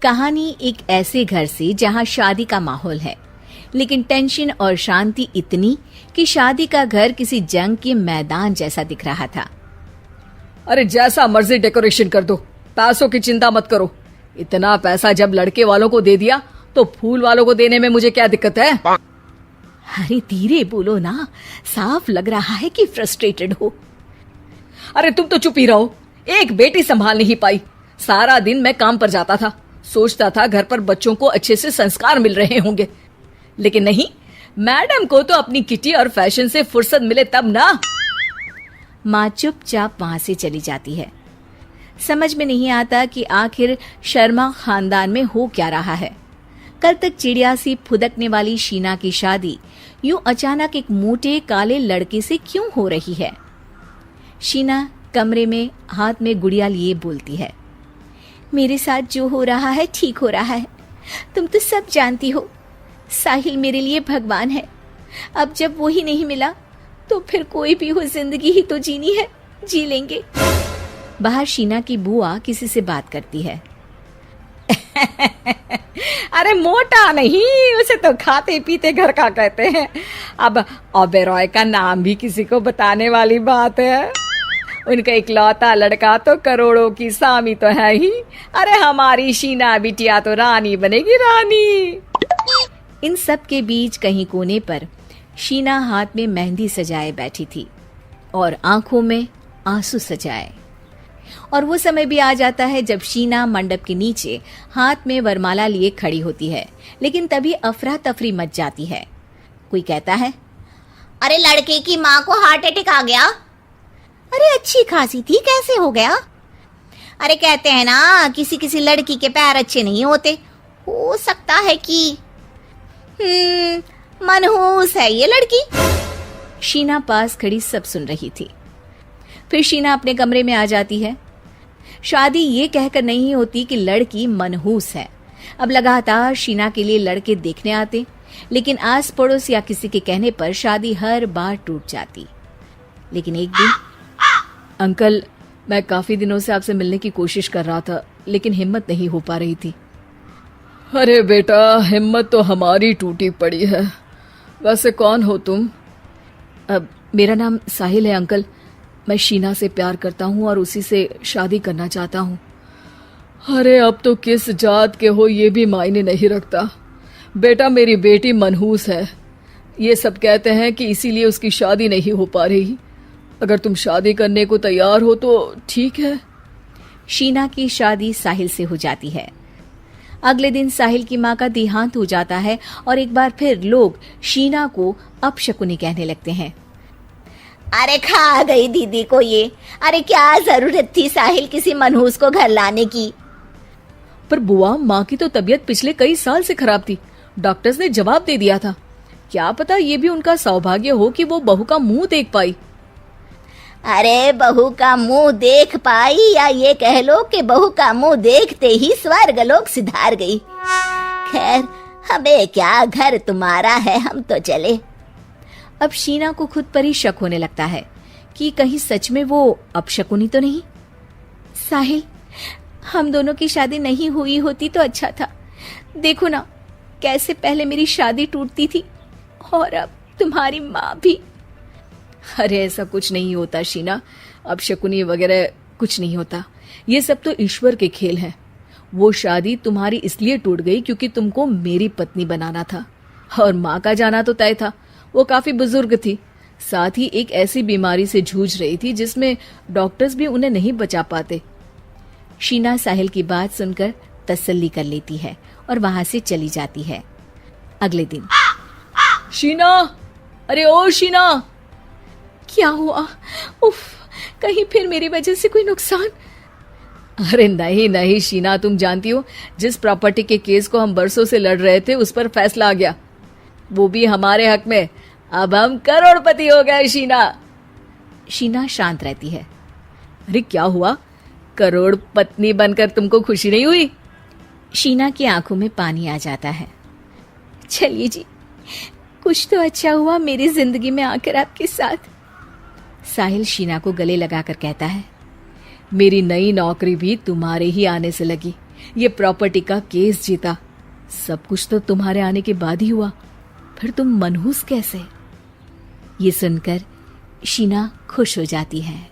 कहानी एक ऐसे घर से जहां शादी का माहौल है, लेकिन टेंशन और शांति इतनी कि शादी का घर किसी जंग के मैदान जैसा दिख रहा था। अरे जैसा मर्जी डेकोरेशन कर दो, पैसों की चिंता मत करो। इतना पैसा जब लड़के वालों को दे दिया तो फूल वालों को देने में मुझे क्या दिक्कत है? अरे धीरे बोलो ना, साफ लग रहा है कि फ्रस्ट्रेटेड हो। अरे तुम तो चुप ही रहो। एक बेटी संभाल नहीं पाई। सारा दिन मैं काम पर जाता था, सोचता था घर पर बच्चों को अच्छे से संस्कार मिल रहे होंगे, लेकिन नहीं, मैडम को तो अपनी किटी और फैशन से फुर्सत मिले तब ना। माँ चुपचाप वहां से चली जाती है। समझ में नहीं आता कि आखिर शर्मा खानदान में हो क्या रहा है। कल तक चिड़िया सी फुदकने वाली शीना की शादी यूं अचानक एक मोटे काले लड़के से क्यों हो रही है? शीना कमरे में हाथ में गुड़िया लिए बोलती है, मेरे साथ जो हो रहा है ठीक हो रहा है। तुम तो सब जानती हो, साहिल मेरे लिए भगवान है। अब जब वो ही नहीं मिला तो फिर कोई भी हो, जिंदगी ही तो जीनी है, जी लेंगे। बाहर शीना की बुआ किसी से बात करती है। अरे मोटा नहीं, उसे तो खाते पीते घर का कहते हैं। अब ओबेरॉय का नाम भी किसी को बताने वाली बात है। उनका इकलौता लड़का तो करोड़ों की सामी तो है ही। अरे हमारी शीना बिटिया तो रानी बनेगी, रानी। इन सब के बीच कहीं कोने पर शीना हाथ में मेहंदी सजाए बैठी थी और आंखों में आंसू सजाए। और वो समय भी आ जाता है जब शीना मंडप के नीचे हाथ में वरमाला लिए खड़ी होती है, लेकिन तभी अफरा तफरी मच जाती है। कोई कहता है, अरे लड़के की माँ को हार्ट अटैक आ गया। अरे अच्छी खासी थी, कैसे हो गया? अरे कहते हैं ना, किसी किसी लड़की के पैर अच्छे नहीं होते, हो सकता है कि मनहूस है ये लड़की। शीना पास खड़ी सब सुन रही थी। फिर शीना अपने कमरे में आ जाती है। शादी ये कहकर नहीं होती कि लड़की मनहूस है। अब लगातार शीना के लिए लड़के देखने आते, लेकिन आस पड़ोस या किसी के कहने पर शादी हर बार टूट जाती। लेकिन एक दिन, अंकल, मैं काफी दिनों से आपसे मिलने की कोशिश कर रहा था, लेकिन हिम्मत नहीं हो पा रही थी। अरे बेटा, हिम्मत तो हमारी टूटी पड़ी है। वैसे कौन हो तुम? मेरा नाम साहिल है अंकल। मैं शीना से प्यार करता हूँ और उसी से शादी करना चाहता हूँ। अरे अब तो किस जात के हो ये भी मायने नहीं रखता। बेटा, मेरी बेटी मनहूस है। ये सब कहते हैं कि इसीलिए उसकी शादी नहीं हो पा रही। अगर तुम शादी करने को तैयार हो तो ठीक है। शीना की शादी साहिल से हो जाती है। अगले दिन साहिल की माँ का देहांत हो जाता है और एक बार फिर लोग शीना को अपशकुनी कहने लगते हैं। अरे खा गई दीदी को ये। अरे क्या जरूरत थी साहिल किसी मनहूस को घर लाने की? पर बुआ, माँ की तो तबीयत पिछले कई साल से खराब थी। डॉक्टर्स ने जवाब दे दिया था। क्या पता ये भी उनका सौभाग्य हो कि वो बहू का मुंह देख पाई। अरे बहू का मुंह देख पाई, या ये कह लो कि बहू का मुंह देखते ही स्वर्गलोक सिधार गई। खैर, हमें क्या, घर तुम्हारा है, हम तो चले। अब शीना को खुद पर ही शक होने लगता है कि कहीं सच में वो अपशकुनी तो नहीं। साहिल, हम दोनों की शादी नहीं हुई होती तो अच्छा था। देखो ना, कैसे पहले मेरी शादी टूटती थी और अब तुम्हारी माँ भी। अरे ऐसा कुछ नहीं होता शीना, अपशकुनी वगैरह कुछ नहीं होता। ये सब तो ईश्वर के खेल हैं। वो शादी तुम्हारी इसलिए टूट गई क्योंकि तुमको मेरी पत्नी बनाना था, और माँ का जाना तो तय था। वो काफी बुजुर्ग थी, साथ ही एक ऐसी बीमारी से जूझ रही थी जिसमें डॉक्टर्स भी उन्हें नहीं बचा पाते। शीना साहिल की बात सुनकर तसल्ली कर लेती है और वहां से चली जाती है। अगले दिन, शीना, अरे ओ शीना। क्या हुआ? उफ, कहीं फिर मेरी वजह से कोई नुकसान? अरे नहीं नहीं शीना, तुम जानती हो, जिस प्रॉपर्टी के केस को हम बरसों से लड़ रहे थे उस पर फैसला आ गया, वो भी हमारे हक में। अब हम करोड़पति हो गए शीना। शीना शांत रहती है। अरे क्या हुआ? करोड़ पत्नी बनकर तुमको खुशी नहीं हुई? शीना की आंखों में पानी आ जाता है। चलिए जी, कुछ तो अच्छा हुआ मेरी जिंदगी में आकर आपके साथ। साहिल शीना को गले लगाकर कहता है, मेरी नई नौकरी भी तुम्हारे ही आने से लगी। ये प्रॉपर्टी का केस जीता। सब कुछ तो तुम्हारे आने के बाद ही हुआ, फिर तुम मनहूस कैसे? ये सुनकर शीना खुश हो जाती है।